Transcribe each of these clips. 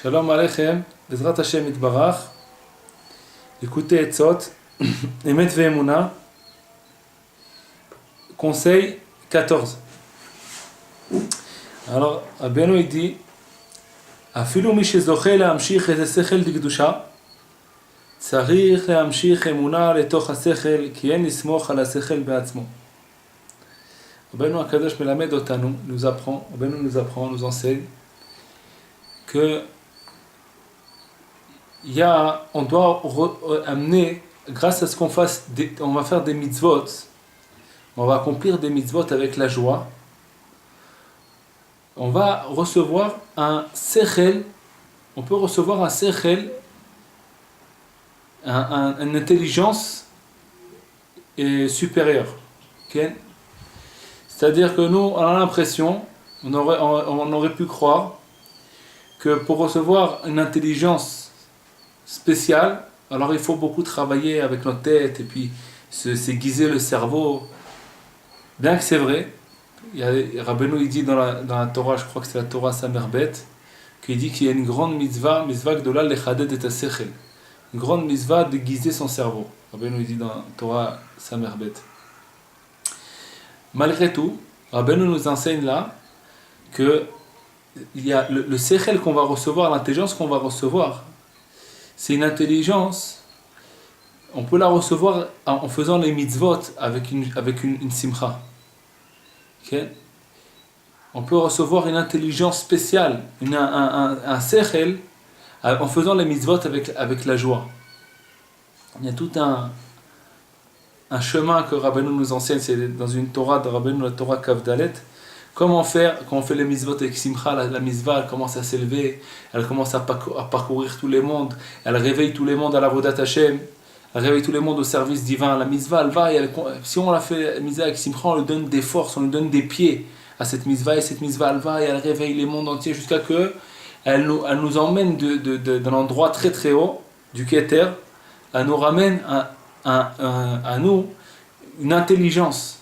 Shalom Aleichem, Bezrat Hashem Itbarach. Écoutez Etzot, Emet Ve'emuna, conseil 14. Alors, Rabbeinu il dit, Afilu mi shezoche להמשיך את השכל דקדושה, צריך להמשיך אמונה לתוך השכל, כי אין לסמוך על השכל בעצמו. Rabbeinu HaKadosh מלמד אותנו, Rabbeinu nous apprend, nous enseigne, que on doit amener, grâce à ce qu'on fasse, on va faire des mitzvot, on va accomplir des mitzvot avec la joie, on va recevoir un sechel, on peut recevoir un sechel, une intelligence supérieure. Okay? C'est-à-dire que nous, on a l'impression, on aurait pu croire, que pour recevoir une intelligence spéciale, alors il faut beaucoup travailler avec notre tête et puis s'aiguiser le cerveau. Bien que c'est vrai, Rabbeinu il dit dans la Torah, je crois que c'est la Torah Samerbet, qu'il dit qu'il y a une grande mitzvah gdola lechaded et hasechel, une grande mitzvah d'aiguiser son cerveau. Rabbeinu il dit dans la Torah Samerbet. Malgré tout, Rabbeinu nous enseigne là que il y a le sechel qu'on va recevoir, l'intelligence qu'on va recevoir, c'est une intelligence, on peut la recevoir en faisant les mitzvot avec une simcha. Okay? On peut recevoir une intelligence spéciale, un sechel, en faisant les mitzvot avec la joie. Il y a tout un chemin que Rabbeinu nous enseigne, c'est dans une Torah de Rabbeinu, la Torah Kavdalet. Comment faire quand on fait les mitzvot avec simcha, la mitzvah elle commence à s'élever, elle commence à parcourir tous les mondes, elle réveille tous les mondes à la Vodat Hashem, elle réveille tous les mondes au service divin. La mitzvah elle va, si on la fait la mitzvah avec simcha, on lui donne des forces, on lui donne des pieds à cette mitzvah, et cette mitzvah elle va et elle réveille les mondes entiers jusqu'à que elle nous emmène d'un endroit très très haut, du Keter, elle nous ramène à nous une intelligence.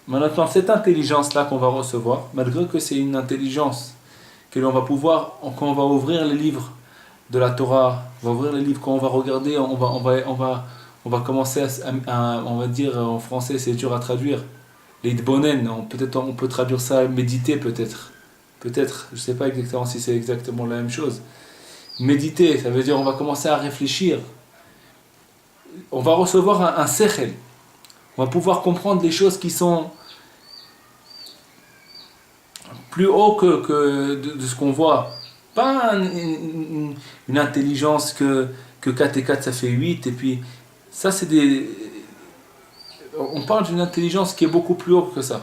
Maintenant, cette intelligence-là qu'on va recevoir, malgré que c'est une intelligence que l'on va pouvoir, quand on va ouvrir les livres de la Torah, on va ouvrir les livres, quand on va regarder, on va commencer on va dire en français, c'est dur à traduire, les idbonen, peut-être on peut traduire ça méditer peut-être, je ne sais pas exactement si c'est exactement la même chose. Méditer, ça veut dire on va commencer à réfléchir, on va recevoir un sechel. On va pouvoir comprendre les choses qui sont plus haut que de ce qu'on voit. Pas une intelligence que 4 et 4 ça fait 8, et puis ça c'est on parle d'une intelligence qui est beaucoup plus haut que ça.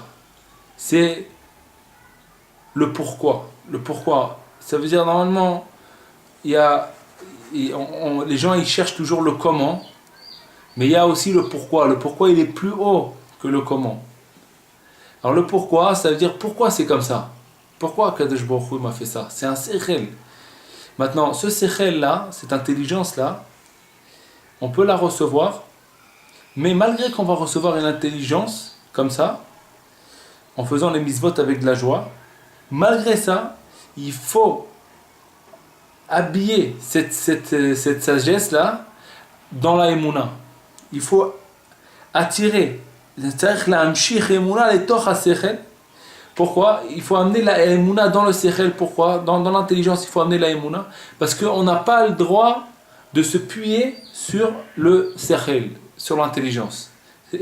C'est le pourquoi. Le pourquoi. Ça veut dire normalement, les gens ils cherchent toujours le comment. Mais il y a aussi le pourquoi. Le pourquoi, il est plus haut que le comment. Alors le pourquoi, ça veut dire pourquoi c'est comme ça. Pourquoi Kadosh Baruch Hu m'a fait ça. C'est un sechel. Maintenant, ce sechel-là, cette intelligence-là, on peut la recevoir, mais malgré qu'on va recevoir une intelligence comme ça, en faisant les mitzvot avec de la joie, malgré ça, il faut habiller cette sagesse-là dans la émouna. Il faut attirer. Pourquoi? Il faut amener la émouna dans le sechel. Pourquoi? Dans l'intelligence, il faut amener la émouna. Parce qu'on n'a pas le droit de se puyer sur le sechel, sur l'intelligence.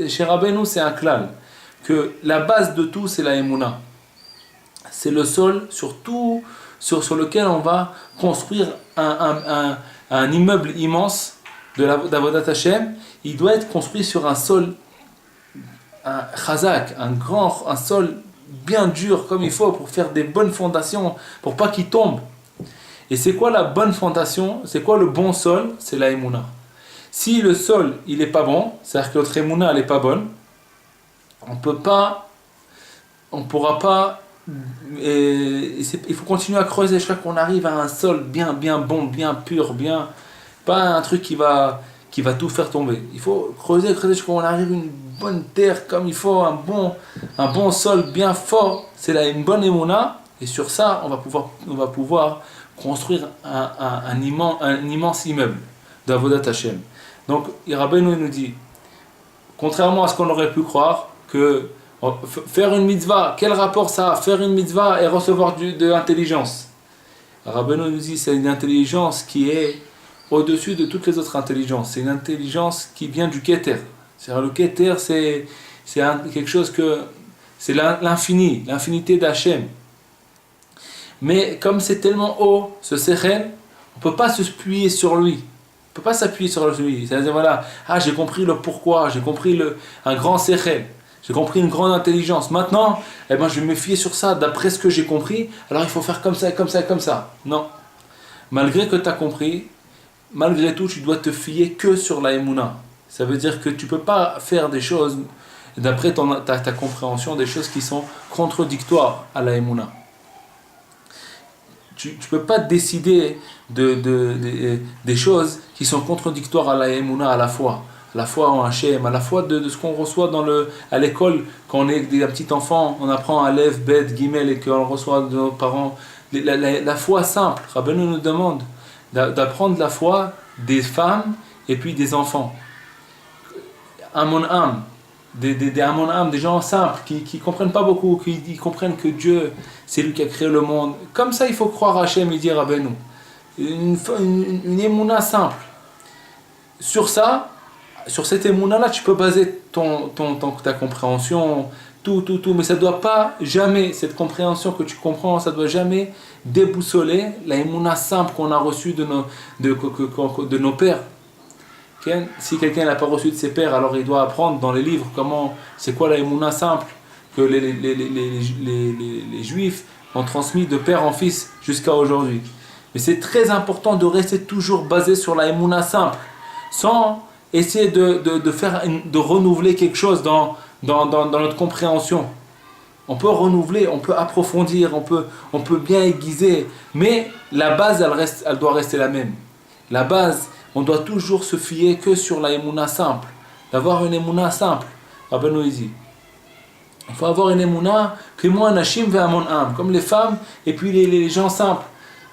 Chez Rabbeinu, c'est un klal. Que la base de tout, c'est la émouna. C'est le sol sur lequel on va construire un immeuble immense de l'Avodat Hashem. Il doit être construit sur un sol, un chazak, un sol bien dur comme il faut pour faire des bonnes fondations, pour pas qu'il tombe. Et c'est quoi la bonne fondation? C'est quoi le bon sol? C'est la émouna. Si le sol il est pas bon, c'est-à-dire que notre émouna elle est pas bonne, on pourra pas. Il faut continuer à creuser jusqu'à qu'on arrive à un sol bien bon, bien pur, bien pas un truc qui va tout faire tomber. Il faut creuser jusqu'à qu'on arrive à une bonne terre comme il faut, un bon sol bien fort. C'est là une bonne émouna. Et sur ça, on va pouvoir construire un immense immeuble d'Avodat Hashem. Donc, Rabbeinu nous dit, contrairement à ce qu'on aurait pu croire, que faire une mitzvah, quel rapport ça a, faire une mitzvah et recevoir de l'intelligence? Rabbeinu nous dit, c'est une intelligence qui est au-dessus de toutes les autres intelligences. C'est une intelligence qui vient du Keter. C'est-à-dire le Keter, c'est quelque chose que... c'est l'infini, l'infinité d'Hachem. Mais comme c'est tellement haut, ce Sechel, on ne peut pas se appuyer sur lui. On ne peut pas s'appuyer sur lui. C'est-à-dire, voilà, j'ai compris le pourquoi, j'ai compris un grand Sechel, j'ai compris une grande intelligence. Maintenant, je vais me fier sur ça, d'après ce que j'ai compris, alors il faut faire comme ça, comme ça, comme ça. Non. Malgré que tu as compris, malgré tout, tu dois te fier que sur la Emouna. Ça veut dire que tu ne peux pas faire des choses, d'après ta compréhension, des choses qui sont contradictoires à la Emouna. Tu ne peux pas décider des choses qui sont contradictoires à la Emouna, à la foi en Hachem, à la foi de ce qu'on reçoit à l'école, quand on est un petit enfant, on apprend Aleph, Bet, Gimel, et qu'on reçoit de nos parents. La foi simple, Rabbeinu nous demande d'apprendre la foi des femmes et puis des enfants. Amon Am, des gens simples qui comprennent pas beaucoup, qui comprennent que Dieu, c'est lui qui a créé le monde. Comme ça, il faut croire à Hachem, il dit Rabbeinu. Une émouna simple. Sur ça, sur cette émouna-là, tu peux baser ta compréhension, tout, mais ça ne doit pas jamais, cette compréhension que tu comprends, ça ne doit jamais déboussoler la émouna simple qu'on a reçue de nos pères. Si quelqu'un n'a pas reçu de ses pères, alors il doit apprendre dans les livres c'est quoi la émouna simple que les juifs ont transmis de père en fils jusqu'à aujourd'hui. Mais c'est très important de rester toujours basé sur la émouna simple, sans essayer de renouveler quelque chose dans notre compréhension. On peut renouveler, on peut approfondir, on peut bien aiguiser, mais la base, elle doit rester la même. La base, on doit toujours se fier que sur la émouna simple, d'avoir une émouna simple. Rabbeinu dit, il faut avoir une émouna que moi, Nashim ve'amon am, comme les femmes et puis les gens simples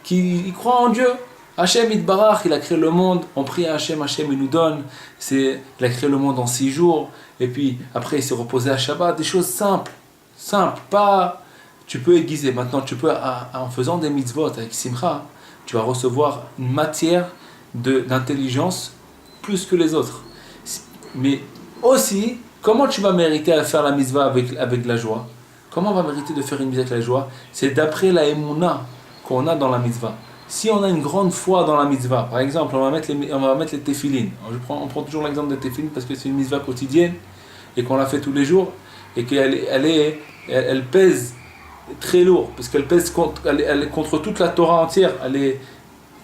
qui croient en Dieu. Hachem Yitbarach, il a créé le monde, on prie à Hachem, Hachem il nous donne, il a créé le monde en 6 jours, et puis après il s'est reposé à Shabbat, des choses simples, pas, tu peux aiguiser, maintenant tu peux, en faisant des mitzvot avec Simcha, tu vas recevoir une matière d'intelligence plus que les autres. Mais aussi, comment tu vas mériter à faire la mitzvah avec la joie? Comment on va mériter de faire une mitzvah avec la joie? C'est d'après la émouna qu'on a dans la mitzvah. Si on a une grande foi dans la mitzvah, par exemple, on va mettre les téphilines. On prend toujours l'exemple des téphilines parce que c'est une mitzvah quotidienne et qu'on la fait tous les jours et qu'elle pèse très lourd parce qu'elle pèse elle est contre toute la Torah entière. Elle est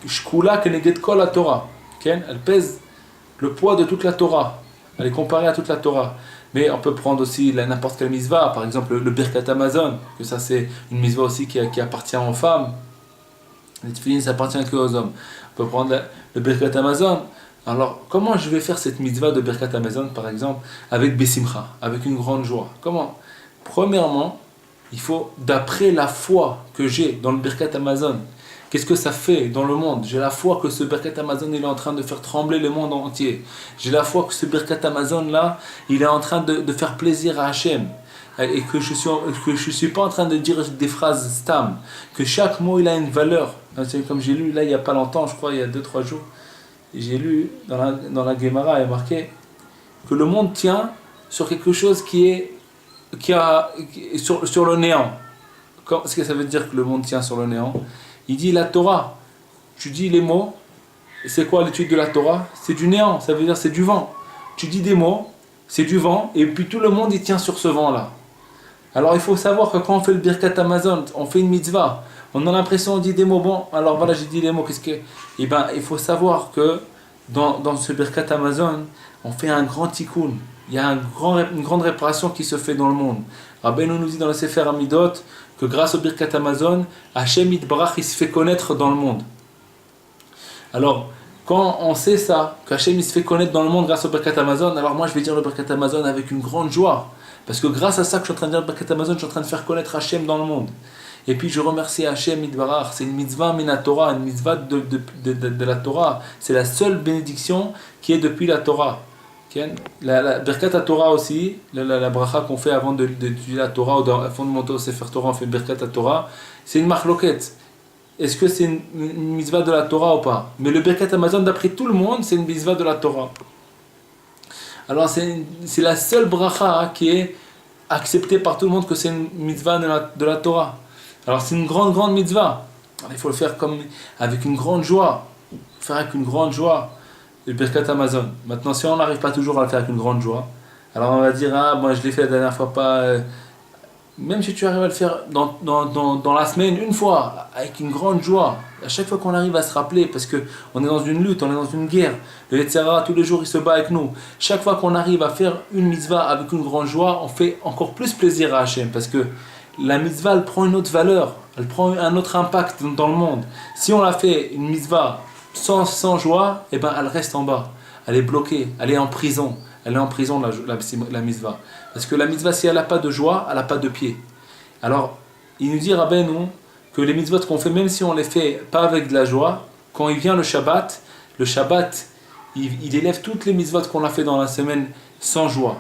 shkula keneged kol la Torah. Elle pèse le poids de toute la Torah. Elle est comparée à toute la Torah. Mais on peut prendre aussi n'importe quelle mitzvah, par exemple le Birkat Hamazon, que ça c'est une mitzvah aussi qui appartient aux femmes. Les tefilines, ça appartient que aux hommes. On peut prendre le Birkat Hamazon. Alors, comment je vais faire cette mitzvah de Birkat Hamazon, par exemple, avec Besimcha, avec une grande joie? Comment? Premièrement, il faut, d'après la foi que j'ai dans le Birkat Hamazon, qu'est-ce que ça fait dans le monde? J'ai la foi que ce Birkat Hamazon, il est en train de faire trembler le monde entier. J'ai la foi que ce Birkat Hamazon-là, il est en train de faire plaisir à Hachem. Et que je suis pas en train de dire des phrases stam, que chaque mot il a une valeur. Comme j'ai lu là il y a pas longtemps, je crois il y a 2-3 jours, j'ai lu dans la Gemara, il est marqué que le monde tient sur quelque chose sur le néant. Qu'est-ce que ça veut dire que le monde tient sur le néant? Il dit la Torah, tu dis les mots, c'est quoi l'étude de la Torah? C'est du néant, ça veut dire c'est du vent. Tu dis des mots, c'est du vent, et puis tout le monde il tient sur ce vent-là. Alors il faut savoir que quand on fait le Birkat Hamazon, on fait une mitzvah, on a l'impression on dit des mots, bon, alors voilà j'ai dit les mots, qu'est-ce que... Eh bien il faut savoir que dans ce Birkat Hamazon, on fait un grand tikkun, il y a une grande réparation qui se fait dans le monde. Rabbeinu nous dit dans le Sefer Amidot que grâce au Birkat Hamazon, Hachem Yitbarach il se fait connaître dans le monde. Alors, quand on sait ça, qu'Hachem il se fait connaître dans le monde grâce au Birkat Hamazon, alors moi je vais dire le Birkat Hamazon avec une grande joie. Parce que grâce à ça que je suis en train de dire le Birkat Hamazon, je suis en train de faire connaître Hachem dans le monde. Et puis je remercie Hachem Idbarach, c'est une mitzvah mina Torah, une mitzvah de la Torah. C'est la seule bénédiction qui est depuis la Torah. La Birkat Torah aussi, la bracha qu'on fait avant d'étudier la Torah, ou avant de monter au Sefer Torah, on fait Birkat Torah, c'est une marloquette. Est-ce que c'est une mitzvah de la Torah ou pas? Mais le Birkat Hamazon, d'après tout le monde, c'est une mitzvah de la Torah. Alors c'est la seule bracha qui est acceptée par tout le monde, que c'est une mitzvah de la Torah. Alors c'est une grande mitzvah. Alors, il faut le faire avec une grande joie. Faire avec une grande joie. Le Birkat Hamazon. Maintenant, si on n'arrive pas toujours à le faire avec une grande joie, alors on va dire, moi je l'ai fait la dernière fois pas. Même si tu arrives à le faire dans la semaine, une fois, avec une grande joie, à chaque fois qu'on arrive à se rappeler, parce qu'on est dans une lutte, on est dans une guerre, le Yetzer Hara tous les jours il se bat avec nous. Chaque fois qu'on arrive à faire une mitzvah avec une grande joie, on fait encore plus plaisir à Hachem, parce que la mitzvah elle prend une autre valeur, elle prend un autre impact dans le monde. Si on la fait une mitzvah sans joie, eh ben elle reste en bas, elle est bloquée, elle est en prison. Elle est en prison, la mitzvah. Parce que la mitzvah, si elle n'a pas de joie, elle n'a pas de pied. Alors, il nous dit, Rabbeinu, que les mitzvot qu'on fait, même si on les fait pas avec de la joie, quand il vient le Shabbat, il élève toutes les mitzvot qu'on a fait dans la semaine sans joie.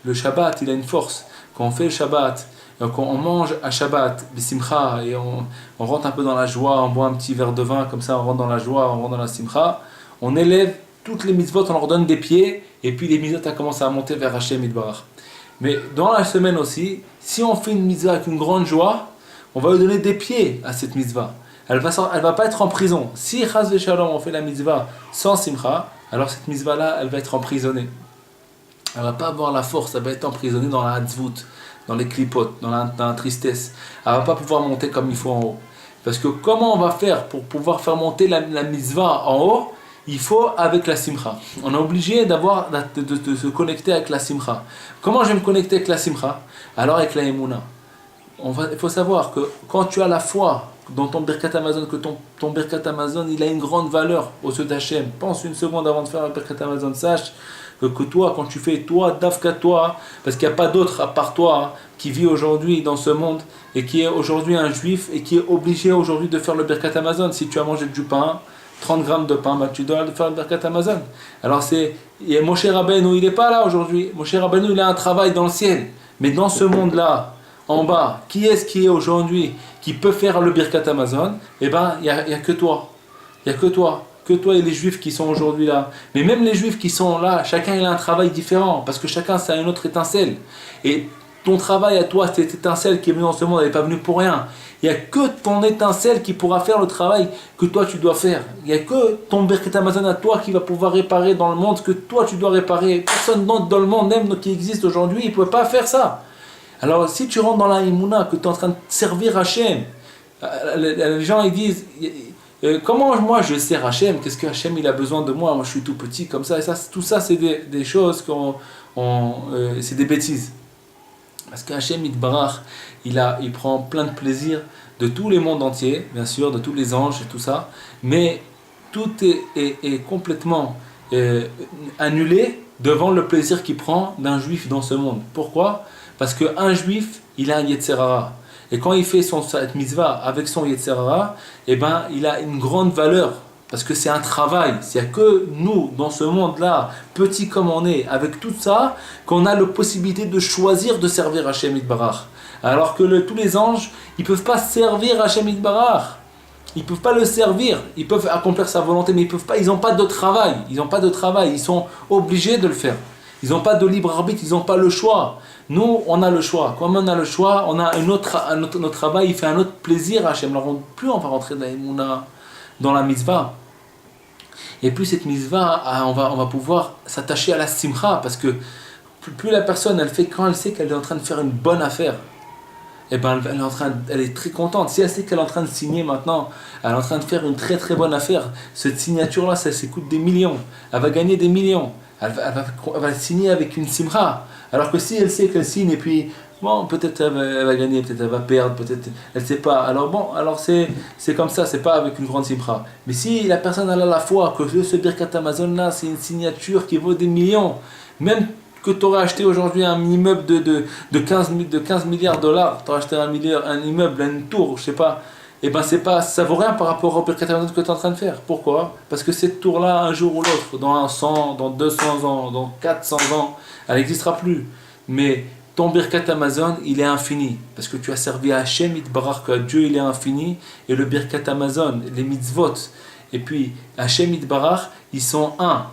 Le Shabbat, il a une force. Quand on fait le Shabbat, quand on mange à Shabbat, Simcha, et on rentre un peu dans la joie, on boit un petit verre de vin, comme ça on rentre dans la joie, on rentre dans la Simcha, on élève toutes les mitzvot, on leur donne des pieds, et puis les mitzvot commencent à monter vers Hachem Idbarach. Mais dans la semaine aussi, si on fait une mitzvah avec une grande joie, on va lui donner des pieds à cette mitzvah. Elle va pas être en prison. Si Chas v'Shalom on fait la mitzvah sans simcha, alors cette mitzvah-là, elle va être emprisonnée. Elle va pas avoir la force, elle va être emprisonnée dans la hatzvut, dans les clipotes, dans la tristesse. Elle va pas pouvoir monter comme il faut en haut. Parce que comment on va faire pour pouvoir faire monter la mitzvah en haut? Il faut avec la simcha. On est obligé de se connecter avec la simcha. Comment je vais me connecter avec la simcha? Alors avec la emuna. Il faut savoir que quand tu as la foi dans ton Birkat Hamazon, que ton Birkat Hamazon il a une grande valeur aux yeux d'Hachem. Pense une seconde avant de faire un Birkat Hamazon. Sache que toi, quand tu fais toi, dafka toi, parce qu'il n'y a pas d'autre à part toi qui vit aujourd'hui dans ce monde et qui est aujourd'hui un juif et qui est obligé aujourd'hui de faire le Birkat Hamazon. Si tu as mangé du pain, 30 grammes de pain, tu dois faire le Birkat Hamazon. Alors Moshe Rabbeinu, il n'est pas là aujourd'hui. Moshe Rabbeinu, il a un travail dans le ciel. Mais dans ce monde-là, en bas, qui est-ce qui est aujourd'hui qui peut faire le Birkat Hamazon? Eh bien, il n'y a que toi. Il n'y a que toi. Que toi et les juifs qui sont aujourd'hui là. Mais même les juifs qui sont là, chacun il a un travail différent. Parce que chacun, c'est une autre étincelle. Et ton travail à toi, cette étincelle qui est venue dans ce monde, elle n'est pas venue pour rien. Il n'y a que ton étincelle qui pourra faire le travail que toi tu dois faire. Il n'y a que ton Birkat Hamazon à toi qui va pouvoir réparer dans le monde ce que toi tu dois réparer. Personne dans le monde, même qui existe aujourd'hui, il ne peut pas faire ça. Alors si tu rentres dans la Imuna, que tu es en train de servir Hachem, les gens ils disent, comment moi je sers Hachem? Qu'est-ce que Hachem il a besoin de moi? Moi je suis tout petit comme ça. Et ça tout ça c'est des choses, c'est des bêtises. Parce que Hachem Yitbarach, il prend plein de plaisir de tous les mondes entiers, bien sûr, de tous les anges et tout ça, mais tout est complètement annulé devant le plaisir qu'il prend d'un juif dans ce monde. Pourquoi? Parce qu'un juif, il a un Yetzer Hara. Et quand il fait cette mitzvah avec son Yetzer Hara, eh ben, il a une grande valeur. Parce que c'est un travail. Il n'y a que nous, dans ce monde-là, petits comme on est, avec tout ça, qu'on a la possibilité de choisir de servir Hachem Yitbarach. Alors que tous les anges, ils ne peuvent pas servir Hachem Yitbarach. Ils ne peuvent pas le servir. Ils peuvent accomplir sa volonté, mais ils n'ont pas de travail. Ils n'ont pas de travail. Ils sont obligés de le faire. Ils n'ont pas de libre arbitre. Ils n'ont pas le choix. Nous, on a le choix. Comme on a le choix, on a notre travail. Il fait un autre plaisir à Hachem. Alors, plus on va rentrer dans la mitzvah. Et plus cette mitzvah, on va pouvoir s'attacher à la simcha, parce que plus la personne, quand elle sait qu'elle est en train de faire une bonne affaire, eh ben elle est très contente. Si elle sait qu'elle est en train de signer maintenant, elle est en train de faire une très très bonne affaire, cette signature-là, ça coûte des millions, elle va gagner des millions, elle va signer avec une simcha. Alors que si elle sait qu'elle signe et puis bon, peut-être elle va gagner, peut-être elle va perdre, peut-être elle ne sait pas. Alors c'est comme ça, c'est pas avec une grande simcha. Mais si la personne elle a la foi que ce Birkat Hamazon là, c'est une signature qui vaut des millions, même que tu aurais acheté aujourd'hui un immeuble de 15 milliards de dollars, tu aurais acheté un immeuble, une tour, je sais pas, et ben c'est pas, ça vaut rien par rapport au Birkat Hamazon que tu es en train de faire. Pourquoi? Parce que cette tour-là, un jour ou l'autre, dans 100, dans 200 ans, dans 400 ans, elle n'existera plus. Mais ton Birkat Hamazon, il est infini. Parce que tu as servi à Hachem Itbarach, que Dieu il est infini, et le Birkat Hamazon, les mitzvot, et puis Hachem Itbarach, ils sont un.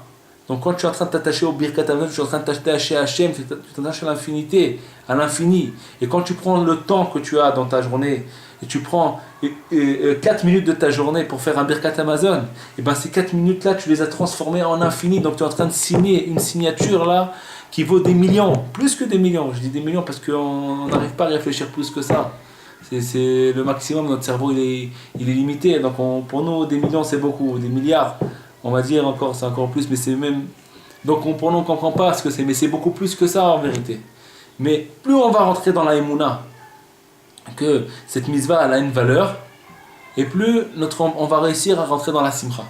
Donc quand tu es en train de t'attacher au Birkat Hamazon, tu es en train de t'attacher à Hachem, tu t'attaches à l'infinité, à l'infini. Et quand tu prends le temps que tu as dans ta journée, et tu prends 4 minutes de ta journée pour faire un Birkat Hamazon, et ben ces 4 minutes-là, tu les as transformées en infini. Donc tu es en train de signer une signature là qui vaut des millions, plus que des millions. Je dis des millions parce qu'on n'arrive pas à réfléchir plus que ça. C'est le maximum, notre cerveau il est limité. Donc pour nous, des millions c'est beaucoup, des milliards, on va dire encore, c'est encore plus, mais c'est même. Donc pour nous, on ne comprend pas ce que c'est, mais c'est beaucoup plus que ça en vérité. Mais plus on va rentrer dans la Emouna, que cette mitzvah elle a une valeur, et plus on va réussir à rentrer dans la simcha.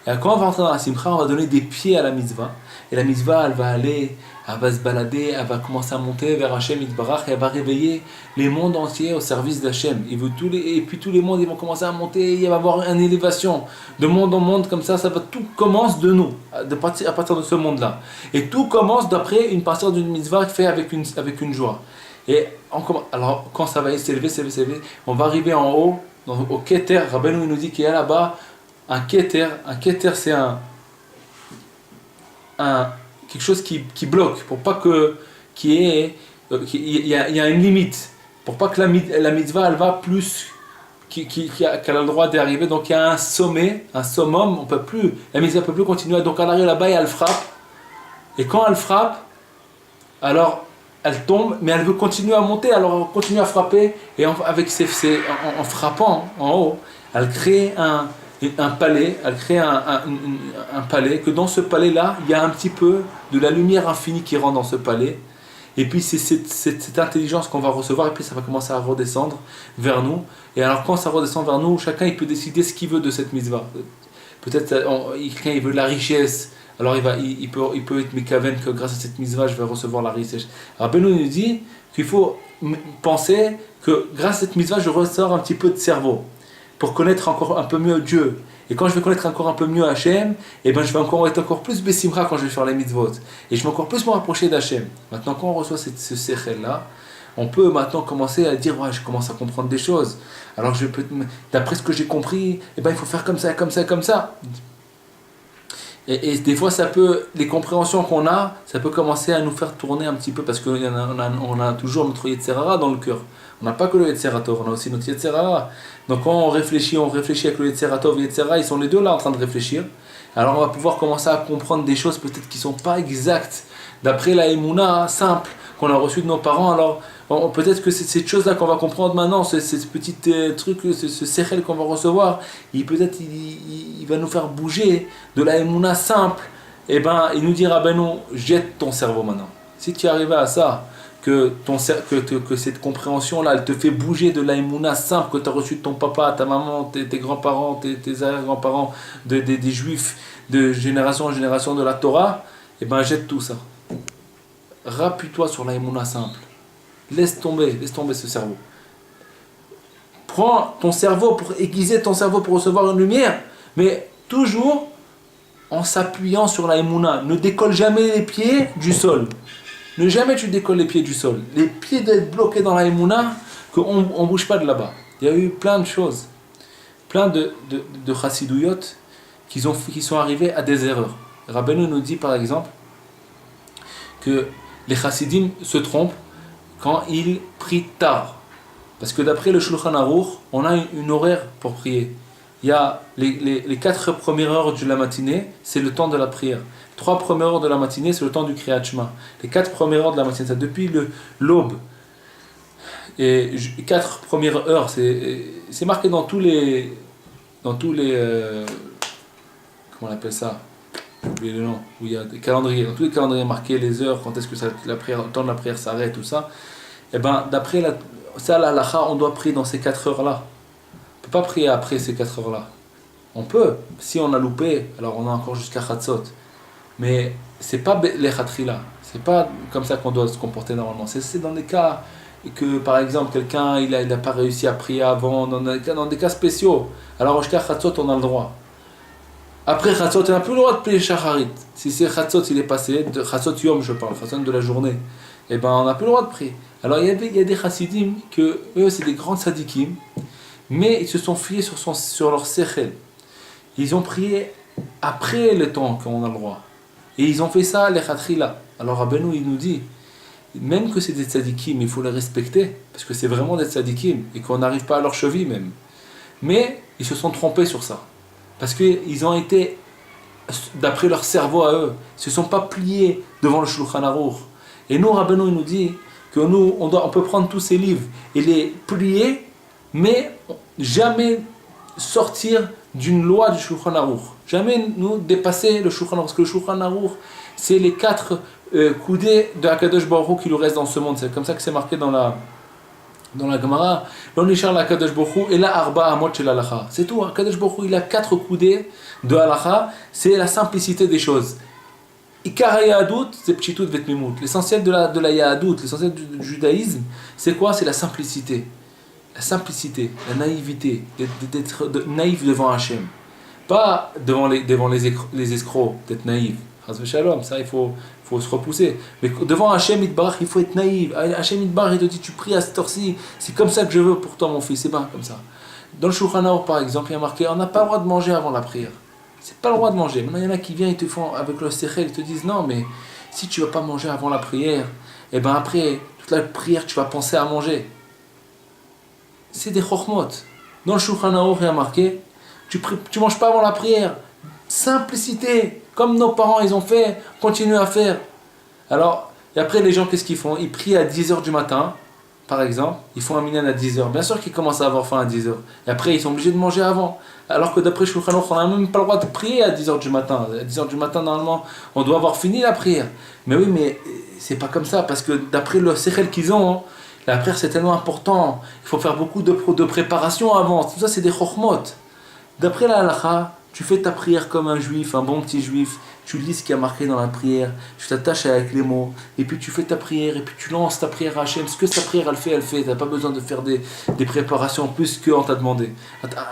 Et quand on va rentrer dans la simcha, on va donner des pieds à la mitzvah. Et la mitzvah, elle va aller, elle va se balader, elle va commencer à monter vers Hachem Itbarach, et elle va réveiller les mondes entiers au service d'Hachem. Et puis tous les mondes ils vont commencer à monter, il va y avoir une élévation. De monde en monde, comme ça va, tout commence de nous, à partir de ce monde-là. Et tout commence d'après une partie d'une mitzvah faite avec une joie. Et alors, quand ça va s'élever, on va arriver en haut, au Keter. Rabbeinu nous dit qu'il y a là-bas un Keter. Un Keter, c'est quelque chose qui bloque, pour pas qu'il y a une limite, pour pas que la mitzvah elle va plus qu'elle a le droit d'y arriver. Donc il y a un sommet, un summum, la mitzvah peut plus continuer. Donc elle arrive là-bas et elle frappe. Et quand elle frappe, alors elle tombe, mais elle veut continuer à monter, alors elle continue à frapper, et en frappant en haut, elle crée un palais, elle crée un palais, que dans ce palais-là, il y a un petit peu de la lumière infinie qui rentre dans ce palais, et puis c'est cette intelligence qu'on va recevoir, et puis ça va commencer à redescendre vers nous, et alors quand ça redescend vers nous, chacun il peut décider ce qu'il veut de cette mitzvah. Peut-être quelqu'un il veut de la richesse, alors il peut être mécaven que grâce à cette mitzvah je vais recevoir la richesse. Rabbeinu nous dit qu'il faut penser que grâce à cette mitzvah je ressors un petit peu de cerveau pour connaître encore un peu mieux Dieu. Et quand je vais connaître encore un peu mieux Hachem, et ben je vais être encore plus bessimra quand je vais faire les mitzvot. Et je vais encore plus me rapprocher d'Hachem. Maintenant quand on reçoit ce sechel là, on peut maintenant commencer à dire ouais, je commence à comprendre des choses. Alors d'après ce que j'ai compris, et ben il faut faire comme ça, comme ça, comme ça. Et des fois, les compréhensions qu'on a, ça peut commencer à nous faire tourner un petit peu parce qu'on a toujours notre Yetzerara dans le cœur. On n'a pas que le Yetzeratov, on a aussi notre Yetzerara. Donc quand on réfléchit avec le Yetzeratov et le Yetzerara, ils sont les deux là en train de réfléchir. Alors on va pouvoir commencer à comprendre des choses peut-être qui ne sont pas exactes d'après la Emouna simple qu'on a reçue de nos parents. Alors peut-être que c'est cette chose-là qu'on va comprendre maintenant, ce petit truc, ce sechel qu'on va recevoir, il va nous faire bouger de la Emouna simple. Et ben, il nous dira, ben non, jette ton cerveau maintenant. Si tu es arrivé à ça, que cette compréhension-là, elle te fait bouger de la Emouna simple que tu as reçue de ton papa, ta maman, tes grands-parents, tes arrière-grands-parents, des juifs, de génération en génération de la Torah, et ben jette tout ça. Rappuie-toi sur la Emouna simple. Laisse tomber ce cerveau. Prends ton cerveau pour aiguiser ton cerveau pour recevoir une lumière, mais toujours en s'appuyant sur la Emouna. Ne décolle jamais les pieds du sol. Ne jamais tu décolles les pieds du sol. Les pieds doivent être bloqués dans la Emouna, qu'on ne bouge pas de là-bas. Il y a eu plein de choses, plein de chassidouyot qui sont arrivés à des erreurs. Rabbeinu nous dit par exemple que les chassidim se trompent quand ils prient tard. Parce que d'après le Shulchan Aruch, on a une horaire pour prier. Il y a les 4 premières heures de la matinée, c'est le temps de la prière. 3 premières heures de la matinée, c'est le temps du Kriyat Shema. Les 4 premières heures de la matinée, c'est depuis l'aube. Et 4 premières heures, c'est marqué dans tous les comment on appelle ça, j'ai oublié le nom, où il y a des calendriers, dans tous les calendriers marqués les heures, quand est-ce que le temps de la prière s'arrête, tout ça. Et ben d'après la halakha, on doit prier dans ces 4 heures-là. On ne peut pas prier après ces 4 heures-là. On peut, si on a loupé, alors on a encore jusqu'à Chatzot. Mais c'est pas les khatrila, C'est pas comme ça qu'on doit se comporter normalement. C'est dans des cas que, par exemple, quelqu'un il a pas réussi à prier avant, dans des cas spéciaux. Alors, au Shkar Chatzot, on a le droit. Après Chatzot, on n'a plus le droit de prier Shacharit. Si c'est Chatzot, il est passé, de Chatzot Yom, je parle, Chatzot de la journée, eh ben, on n'a plus le droit de prier. Alors, il y a des Chassidim, que eux, c'est des grands tzadikim, mais ils se sont fiés sur leur sechel. Ils ont prié après le temps qu'on a le droit. Et ils ont fait ça, les Khatrila. Alors, Rabbeinu, il nous dit, même que c'est des tzadikim, il faut les respecter, parce que c'est vraiment des tzadikim, et qu'on n'arrive pas à leur cheville même. Mais, ils se sont trompés sur ça. Parce qu'ils ont été, d'après leur cerveau à eux, ils ne se sont pas pliés devant le Shulchan Aruch. Et nous, Rabbeinu, il nous dit que nous, on peut prendre tous ces livres et les plier, mais jamais sortir d'une loi du Shulchan Aruch. Jamais nous dépasser le Shulchan Aruch. Parce que le Shulchan Aruch, c'est les 4 coudées de Akadosh Baruch Hu qui nous restent dans ce monde. C'est comme ça que c'est marqué dans la Gemara. L'onishar la Akadosh Baruch Hu et la arba amot shel halacha. C'est tout. Akadosh Baruch Hu, il a 4 coudées de halacha. C'est la simplicité des choses. Ikar Yahadut, c'est pshitut vetmimut. L'essentiel de la Yahadut, l'essentiel du judaïsme, c'est quoi? C'est la simplicité. La simplicité, la naïveté, d'être naïf devant Hachem. Pas devant les escrocs, d'être naïf. Shalom, ça il faut se repousser. Mais devant Hachem Yitbarach, il faut être naïf. Hachem Yitbarach, il te dit, tu pries à cette heure-ci, c'est comme ça que je veux pour toi mon fils, c'est pas comme ça. Dans le Shulchan Aruch par exemple, il y a marqué, on n'a pas le droit de manger avant la prière. C'est pas le droit de manger. Maintenant il y en a qui viennent, ils te font avec le sechel, ils te disent, non mais si tu vas pas manger avant la prière, et ben après, toute la prière tu vas penser à manger. C'est des chokhmot. Dans le Shulchan Aruch, il y a marqué, tu manges pas avant la prière. Simplicité, comme nos parents ils ont fait, continue à faire. Alors, et après les gens qu'est-ce qu'ils font? Ils prient à 10h du matin, par exemple, ils font un minyan à 10h. Bien sûr qu'ils commencent à avoir faim à 10h. Et après ils sont obligés de manger avant. Alors que d'après Shulchan Aruch, on n'a même pas le droit de prier à 10h du matin. À 10h du matin, normalement, on doit avoir fini la prière. Mais oui, mais c'est pas comme ça, parce que d'après le sechel qu'ils ont, la prière c'est tellement important. Il faut faire beaucoup de préparation avant. Tout ça c'est des chokhmot. D'après la halakha, tu fais ta prière comme un juif, un bon petit juif, tu lis ce qui a marqué dans la prière, tu t'attaches avec les mots, et puis tu fais ta prière, et puis tu lances ta prière à Hachem. Ce que ta prière elle fait, tu n'as pas besoin de faire des préparations plus qu'on t'a demandé.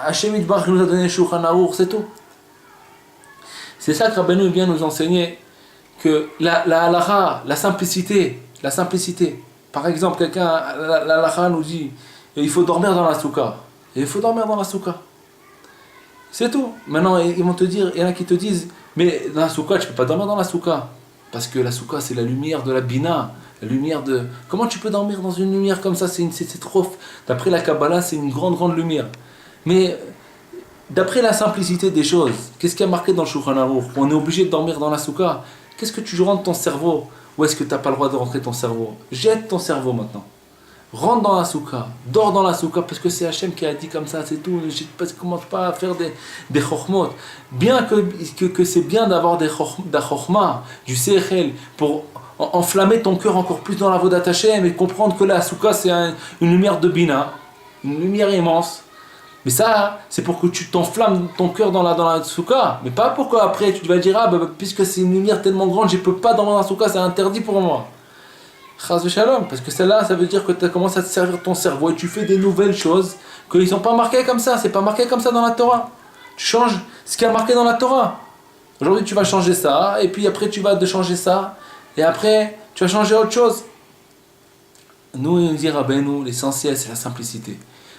Hachem Yitbarach nous a donné le Shulchan Aruch, c'est tout. C'est ça que Rabbeinu vient nous enseigner, que la halakha, la simplicité. Par exemple, la halakha nous dit, il faut dormir dans la souka. Et il faut dormir dans la souka. C'est tout. Maintenant, ils vont te dire, il y en a qui te disent, mais dans la souka, tu ne peux pas dormir dans la souka. Parce que la souka, c'est la lumière de la bina. La lumière de... Comment tu peux dormir dans une lumière comme ça? C'est trop... D'après la Kabbalah, c'est une grande lumière. Mais d'après la simplicité des choses, qu'est-ce qui a marqué dans le Shulchan Aruch? On est obligé de dormir dans la souka. Qu'est-ce que tu rentres ton cerveau? Ou est-ce que tu n'as pas le droit de rentrer ton cerveau? Jette ton cerveau maintenant. Rentre dans la souka, dors dans la souka, parce que c'est Hachem qui a dit comme ça, c'est tout. Je ne commence pas à faire des chokhmot. Bien que c'est bien d'avoir des chokhma, du sechel, pour enflammer ton cœur encore plus dans la vodat Hachem et comprendre que la souka c'est une lumière de bina, une lumière immense. Mais ça, c'est pour que tu t'enflammes ton cœur dans la souka, mais pas pour qu'après tu vas dire, puisque c'est une lumière tellement grande, je ne peux pas dormir dans la souka, c'est interdit pour moi. Chaz Shalom, parce que celle-là, ça veut dire que tu commences à te servir ton cerveau et tu fais des nouvelles choses qu'ils ne sont pas marquées comme ça, c'est pas marqué comme ça dans la Torah. Tu changes ce qui est marqué dans la Torah. Aujourd'hui, tu vas changer ça, et puis après, tu vas changer ça, et après, tu vas changer autre chose. Nous, il nous dit Rabbeinu, l'essentiel, c'est la simplicité.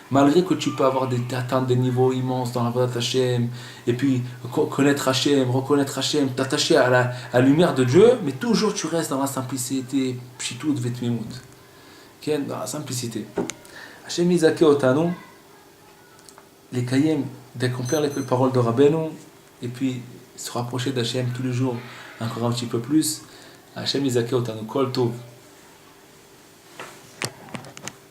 Malgré que tu peux atteindre des niveaux immenses dans la voie Hachem, et puis reconnaître Hachem, t'attacher à la lumière de Dieu, mais toujours tu restes dans la simplicité, pshitut vetmimut. Dans la simplicité. Hachem Izake Otanu, les Kayem, d'accomplir les paroles de Rabbeinu, et puis se rapprocher d'Hachem tous les jours, encore un petit peu plus. Hachem Izake Otanu, Kol Tov.